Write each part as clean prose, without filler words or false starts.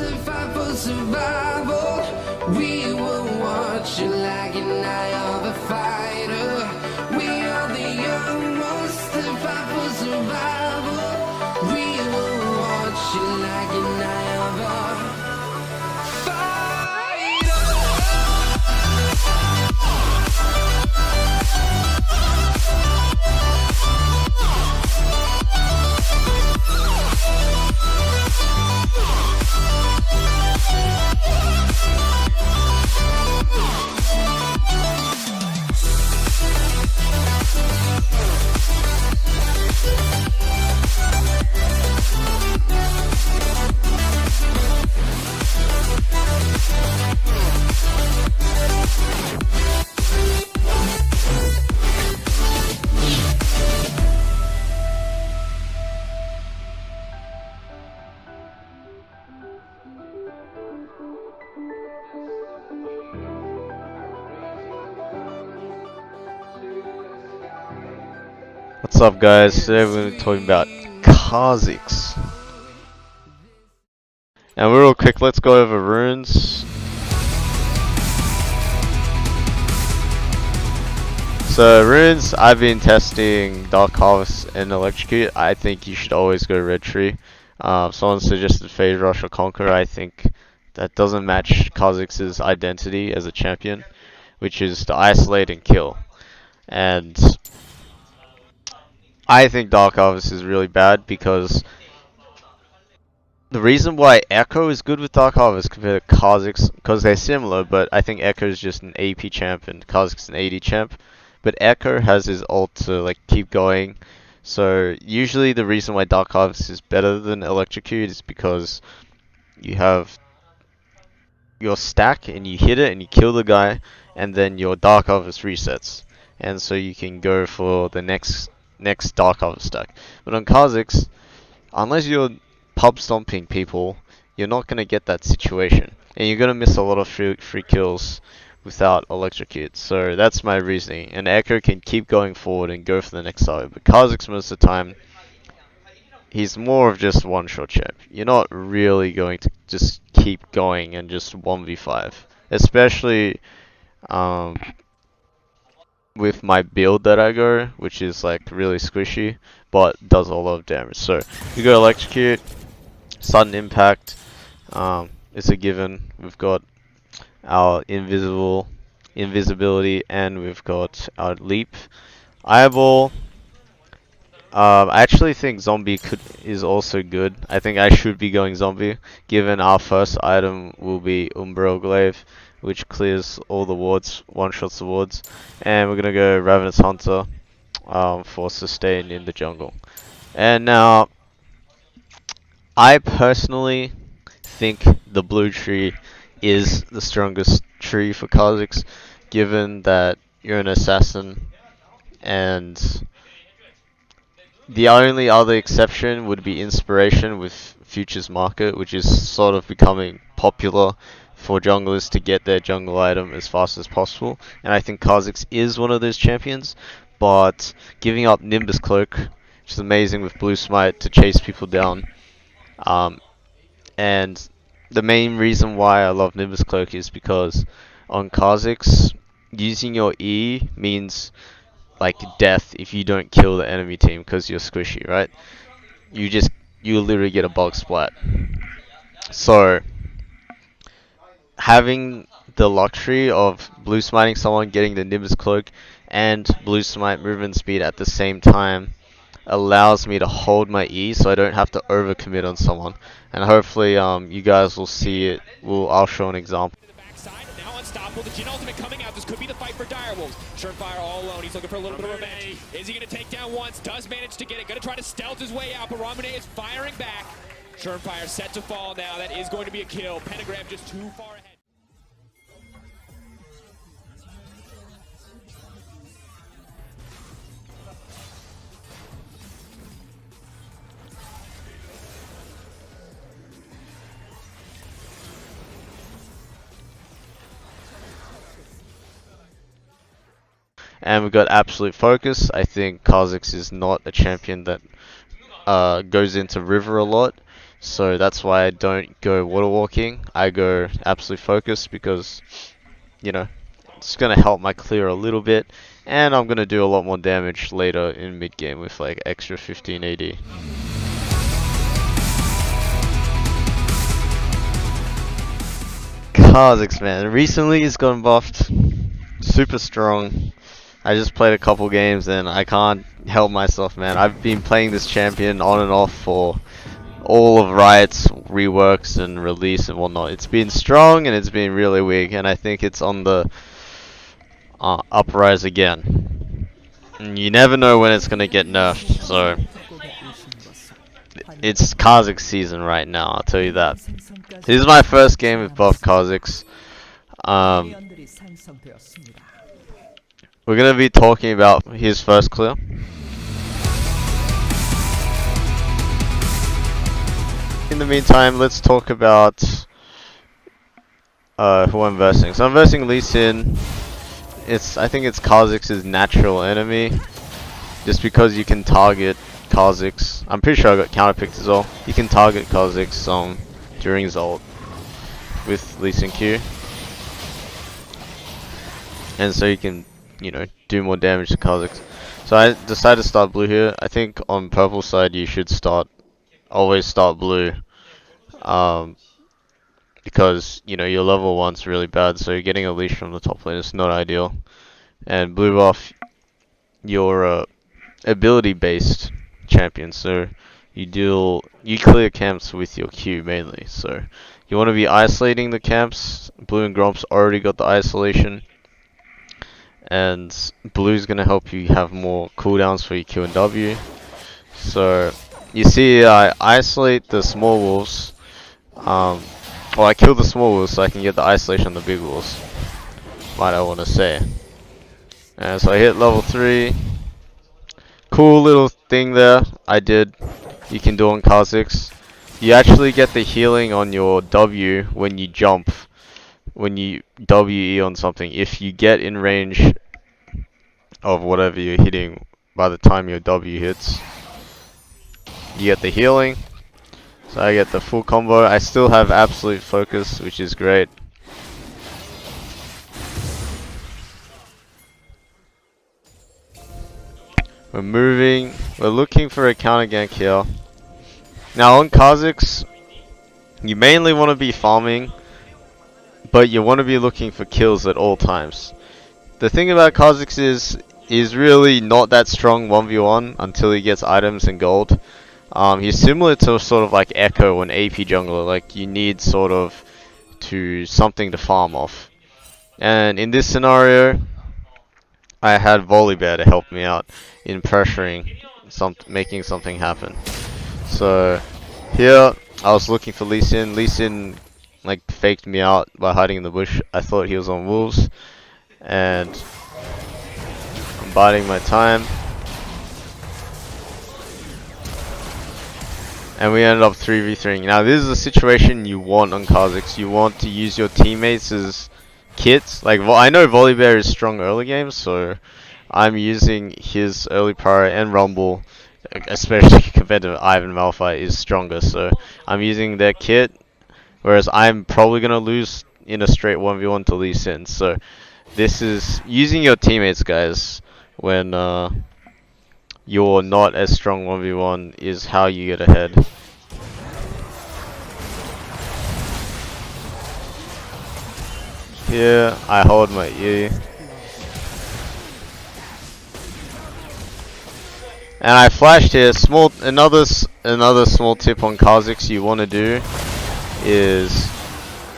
to fight for survival. We will watch you like an eye of a fighter. We are the young ones to fight for survival. We will watch you like an eye of a What's up, guys? Today we're going to be talking about Kha'Zix. And real quick, let's go over runes. So runes, I've been testing Dark Harvest and Electrocute. I think you should always go Red Tree. Someone suggested Phase Rush or Conquer. I think that doesn't match Kha'Zix's identity as a champion, which is to isolate and kill. And I think Dark Harvest is really bad because the reason why Echo is good with Dark Harvest compared to Kha'Zix, because they're similar, but I think Echo is just an AP champ and Kha'Zix an AD champ. But Echo has his ult to like keep going. So usually the reason why Dark Harvest is better than Electrocute is because you have your stack and you hit it and you kill the guy, and then your Dark Harvest resets, and so you can go for the next Dark Harvest stack. But on Kha'Zix, unless you're pub stomping people, you're not gonna get that situation, and you're gonna miss a lot of free kills without Electrocute. So that's my reasoning. And Echo can keep going forward and go for the next target, but Kha'Zix most of the time, he's more of just one-shot champ. You're not really going to just keep going and just 1v5. Especially with my build that I go, which is like really squishy, but does a lot of damage. So we go Electrocute, sudden impact, it's a given. We've got our invisibility, and we've got our leap. Eyeball, I actually think zombie is also good. I think I should be going zombie, given our first item will be Umbral Glaive, which clears all the wards, one-shots the wards. And we're gonna go Ravenous Hunter for sustain in the jungle. And now, I personally think the blue tree is the strongest tree for Kha'Zix, given that you're an assassin, and the only other exception would be Inspiration with Futures Market, which is sort of becoming popular for junglers to get their jungle item as fast as possible. And I think Kha'Zix is one of those champions, but giving up Nimbus Cloak, which is amazing with Blue Smite to chase people down. And the main reason why I love Nimbus Cloak is because on Kha'Zix, using your E means like death if you don't kill the enemy team because you're squishy, right? You literally get a bug splat. So having the luxury of blue smiting someone, getting the Nimbus Cloak, and blue smite movement speed at the same time allows me to hold my E so I don't have to overcommit on someone. And hopefully you guys will see it. I'll show an example. Now unstoppable, the Jhin ultimate coming out. This could be the fight for Direwolves. Surenfire all alone. He's looking for a little bit of revenge. Is he going to take down once? Does manage to get it. Going to try to stealth his way out, but Ramune is firing back. Surenfire set to fall now. That is going to be a kill. Pentagram just too far ahead. And we've got Absolute Focus. I think Kha'Zix is not a champion that goes into River a lot. So that's why I don't go water walking. I go absolute focus because, you know, it's gonna help my clear a little bit, and I'm gonna do a lot more damage later in mid game with like extra 15 AD. Kha'Zix, man, recently he's gotten buffed, super strong. I just played a couple games and I can't help myself, man. I've been playing this champion on and off for all of Riot's reworks and release and whatnot. It's been strong and it's been really weak, and I think it's on the uprise again. And you never know when it's gonna get nerfed, so it's Kha'Zix season right now, I'll tell you that. This is my first game with buff Kha'Zix. We're gonna be talking about his first clear. In the meantime, let's talk about who I'm versing. So I'm versing Lee Sin. I think it's Kha'Zix's natural enemy, just because you can target Kha'Zix. I'm pretty sure I got counterpicked as well. You can target Kha'Zix during his ult with Lee Sin Q, and so you can, you know, do more damage to Kha'Zix. So I decided to start blue here. I think on purple side you should always start blue, because, you know, your level 1's really bad, so you're getting a leash from the top lane is not ideal. And blue buff, your ability based champion, so you clear camps with your Q mainly. So you want to be isolating the camps. Blue and Gromp's already got the isolation, and blue's gonna help you have more cooldowns for your Q and W. So you see, I isolate the small wolves. Well, I kill the small wolves so I can get the isolation on the big wolves, might I want to say. And so I hit level 3. Cool little thing there I did. You can do on Kha'Zix. You actually get the healing on your W when you jump, when you WE on something. If you get in range of whatever you're hitting by the time your W hits, you get the healing. So I get the full combo. I still have absolute focus, which is great. We're looking for a counter gank here. Now on Kha'Zix, you mainly want to be farming, but you want to be looking for kills at all times. The thing about Kha'Zix is he's really not that strong 1v1 until he gets items and gold. He's similar to sort of like Echo, an AP jungler. Like, you need sort of something to farm off. And in this scenario, I had Volibear to help me out in pressuring, making something happen. So here I was looking for Lee Sin. Lee Sin like faked me out by hiding in the bush. I thought he was on wolves, and I'm biding my time. And we ended up 3v3ing. Now this is a situation you want on Kha'Zix. You want to use your teammates as kits. Like, I know Volibear is strong early game, so I'm using his early priority, and Rumble, especially compared to Ivan Malphite, is stronger. So I'm using their kit, whereas I'm probably gonna lose in a straight 1v1 to Lee Sin. So this is using your teammates, guys, when you're not as strong 1v1 is how you get ahead. Here, I hold my E. And I flashed here. Another small tip on Kha'Zix you want to do is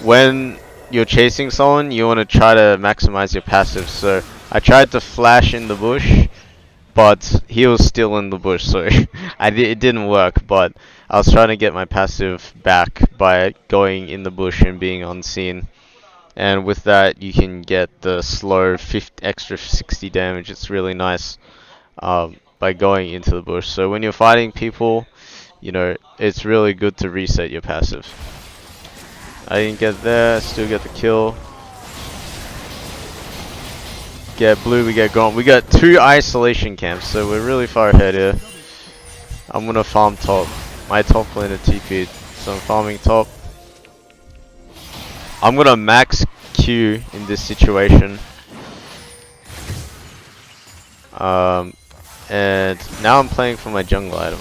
when you're chasing someone, you want to try to maximize your passive. So I tried to flash in the bush, but he was still in the bush, so it didn't work. But I was trying to get my passive back by going in the bush and being unseen. And with that, you can get the slow extra 60 damage. It's really nice by going into the bush. So when you're fighting people, you know, it's really good to reset your passive. I didn't get there, still get the kill. Get blue, we get gone. We got 2 isolation camps, so we're really far ahead here. I'm gonna farm top. My top laner TP'd. So I'm farming top. I'm gonna max Q in this situation. And now I'm playing for my jungle item.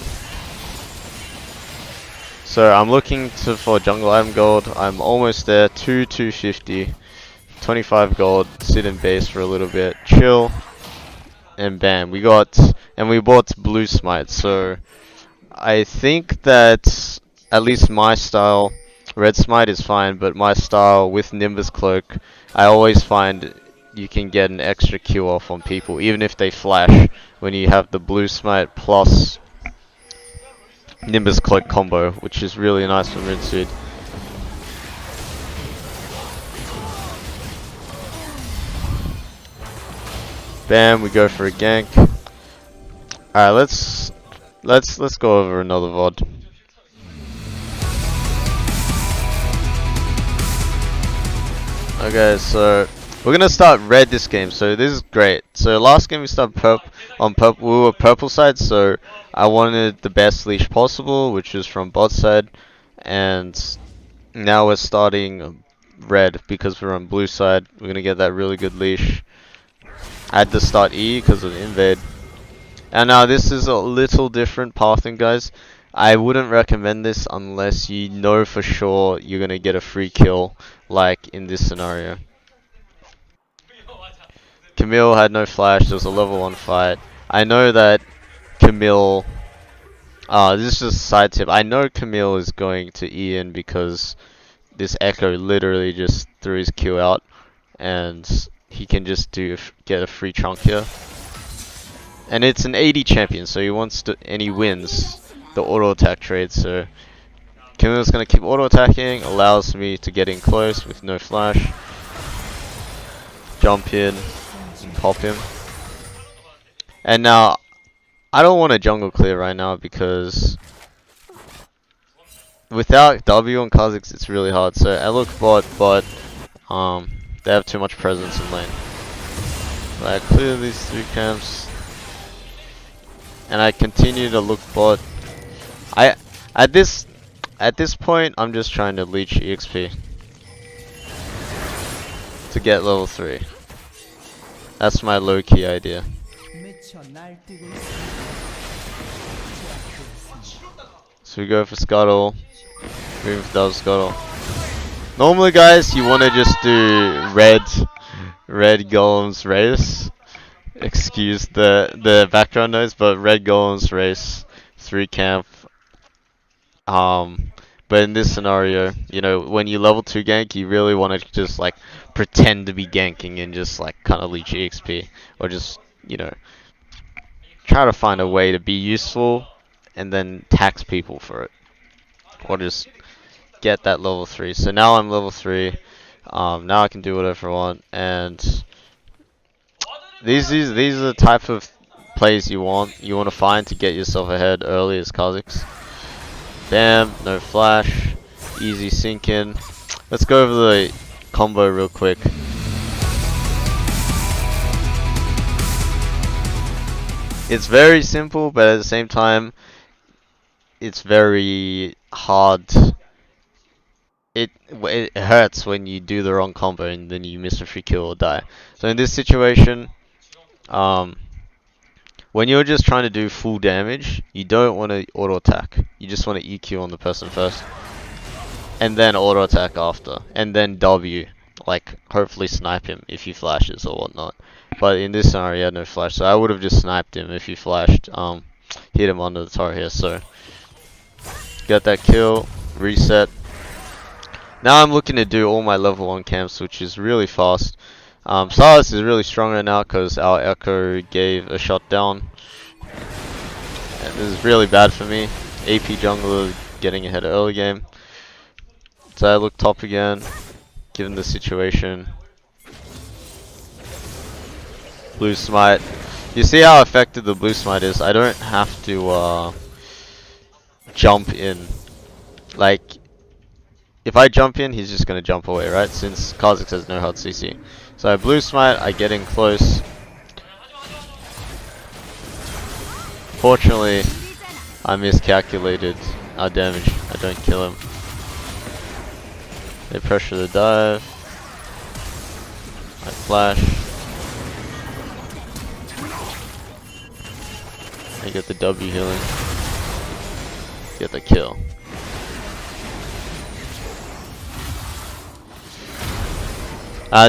So I'm looking for jungle item gold. I'm almost there. 250, 25 gold. Sit in base for a little bit, chill, and bam, we bought blue smite. So I think that at least my style, red smite is fine, but my style with Nimbus cloak, I always find you can get an extra Q off on people, even if they flash, when you have the blue smite plus Nimbus cloak combo, which is really nice for mid seed. Bam, we go for a gank. Alright, let's go over another VOD. Okay, so we're gonna start red this game, so this is great. So last game we started purple. We were purple side, so I wanted the best leash possible, which is from bot side, and now we're starting red because we're on blue side. We're gonna get that really good leash. I had to start E because of invade. And now this is a little different pathing, guys. I wouldn't recommend this unless you know for sure you're gonna get a free kill, like in this scenario. Camille had no flash, there was a level 1 fight. I know that Camille, this is just a side tip, I know Camille is going to E in because this Echo literally just threw his Q out, and he can just get a free chunk here. And it's an 80 champion, so he wants to, and he wins the auto attack trade. So Camille's gonna keep auto attacking, allows me to get in close with no flash, jump in, and pop him. And now I don't want a jungle clear right now because without W on Kha'Zix it's really hard. So I look bot, but they have too much presence in lane. But I clear these 3 camps. And I continue to look bot. At this point I'm just trying to leech EXP to get level 3. That's my low-key idea. So we go for Scuttle. Move without Scuttle. Normally, guys, you want to just do red golems race. Excuse the background noise, but red golems race 3 camp. But in this scenario, you know, when you level 2 gank, you really want to just like pretend to be ganking and just like kind of leech EXP, or just, you know, try to find a way to be useful and then tax people for it, or just get that level 3. So now I'm level 3. Now I can do whatever I want, and these are the type of plays you want to find to get yourself ahead early as Kha'Zix. Bam, no flash, easy sink in. Let's go over the combo real quick. It's very simple, but at the same time, it's very hard. It hurts when you do the wrong combo and then you miss a free kill or die. So in this situation, when you're just trying to do full damage, you don't want to auto attack. You just want to EQ on the person first, and then auto attack after, and then W, like hopefully snipe him if he flashes or whatnot. But in this scenario, he had no flash, so I would have just sniped him if he flashed. Hit him under the turret here. So got that kill, reset. Now I'm looking to do all my level 1 camps, which is really fast. Silas is really strong right now because our Echo gave a shot down. And this is really bad for me. AP jungler getting ahead of early game. So I look top again, given the situation. Blue smite. You see how effective the blue smite is? I don't have to jump in. Like, if I jump in, he's just gonna jump away, right? Since Kha'Zix has no hard CC. So I blue smite, I get in close. Fortunately, I miscalculated our damage. I don't kill him. They pressure the dive. I flash. I get the W healing. Get the kill.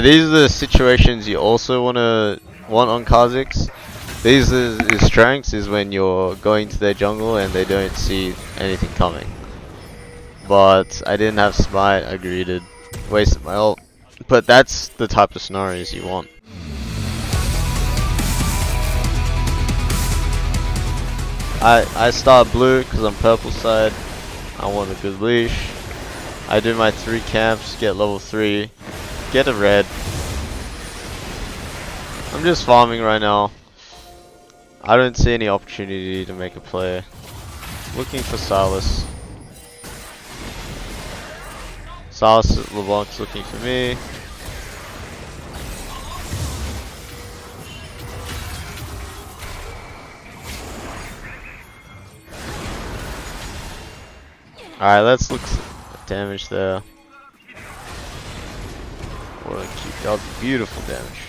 These are the situations you also want on Kha'Zix. These are his strengths is when you're going to their jungle and they don't see anything coming. But I didn't have smite, I greeted, wasted my ult. But that's the type of scenarios you want. I start blue because I'm purple side. I want a good leash. I do my 3 camps, get level 3, get a red. I'm just farming right now. I don't see any opportunity to make a play. Looking for Silas. Silas LeBlanc's looking for me. Alright, let's look at damage there. What a cute, that was beautiful damage.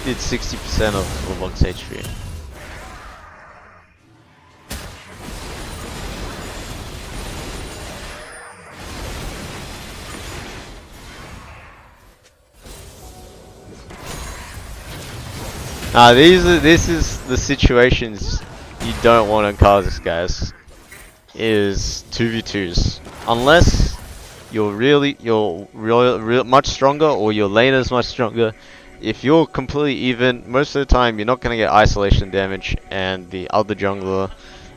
Did 60% of LeBlanc's HP. This is the situations you don't want on Kha'Zix, guys. Is 2v2s. Unless you're real much stronger or your laner's much stronger. If you're completely even, most of the time you're not going to get isolation damage and the other jungler,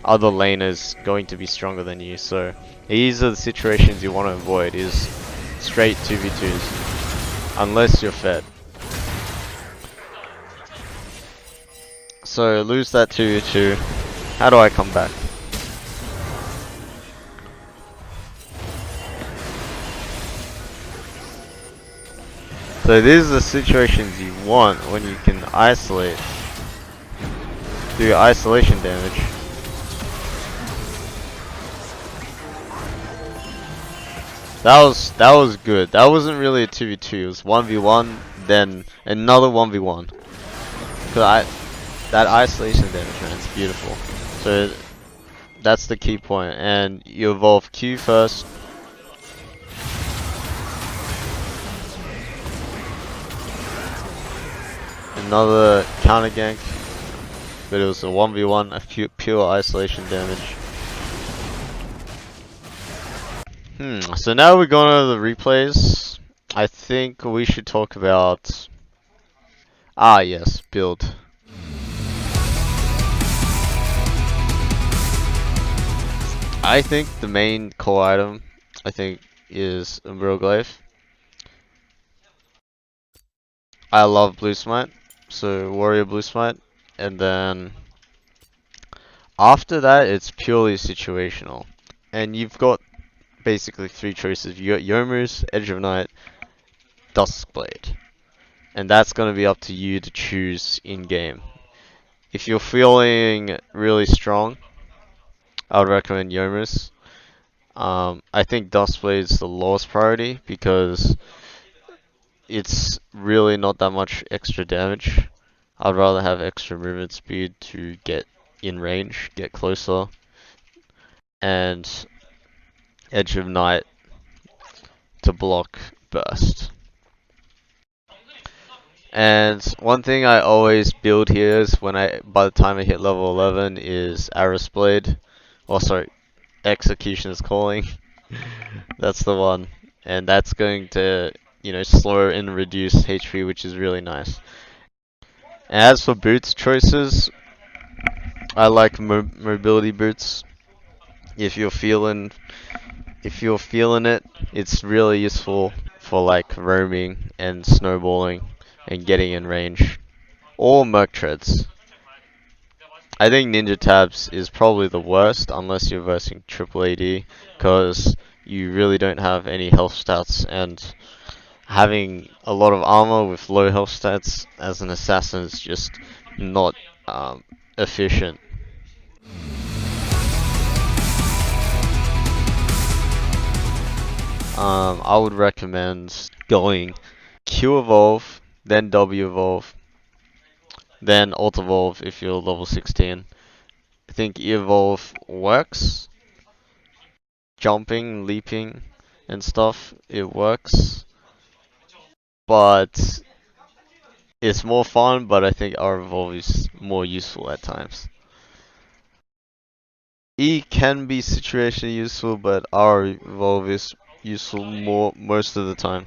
other laner's going to be stronger than you. So these are the situations you want to avoid, is straight 2v2s. Unless you're fed. So lose that 2v2. How do I come back? So these are the situations you want when you can isolate. Do isolation damage. That was good. That wasn't really a 2v2. It was 1v1, then another 1v1. That isolation damage, man, it's beautiful. So that's the key point. And you evolve Q first. Another counter gank, but it was a 1v1, a pure isolation damage. So now we're going to the replays. I think we should talk about... yes, build. I think the main core item, is Umbral Glaive. I love Blue Smite, so Warrior Blue Smite, and then after that it's purely situational. And you've got basically 3 choices. You got Yomu's, Edge of Night, Duskblade. And that's going to be up to you to choose in game. If you're feeling really strong, I would recommend Yomu's. I think Duskblade is the lowest priority because it's really not that much extra damage. I'd rather have extra movement speed to get in range, get closer, and Edge of Night to block burst. And one thing I always build here is by the time I hit level 11 is Aris Blade. Oh sorry, Executioner's Calling. That's the one. And that's going to, slow and reduce HP, which is really nice. And as for boots choices, I like mobility boots. If you're feeling it, it's really useful for like roaming and snowballing and getting in range. Or Merc Treads. I think Ninja Tabs is probably the worst unless you're versing triple AD, because you really don't have any health stats, and having a lot of armor with low health stats as an assassin is just not efficient. I would recommend going Q evolve, then W evolve, then Alt evolve if you're level 16. I think E evolve works. Jumping, leaping, and stuff, it works. But it's more fun, but I think R evolve is more useful at times. E can be situationally useful, but R evolve is useful most of the time.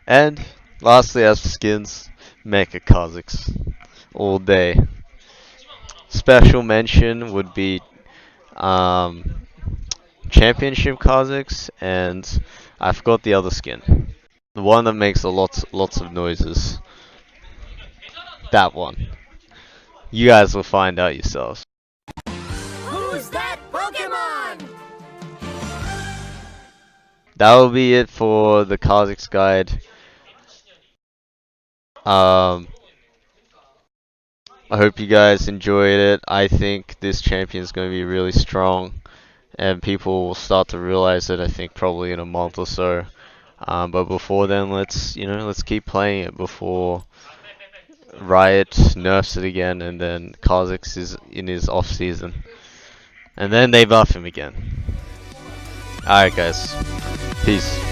And lastly, as for skins, Mecha Kha'Zix all day. Special mention would be um, Championship Kha'Zix, and I forgot the other skin. The one that makes lots of noises. That one. You guys will find out yourselves. Who's that Pokemon? That will be it for the Kha'Zix guide. I hope you guys enjoyed it. I think this champion is going to be really strong, and people will start to realize it. I think probably in a month or so. But before then, let's keep playing it before Riot nerfs it again, and then Kha'Zix is in his off season, and then they buff him again. Alright, guys, peace.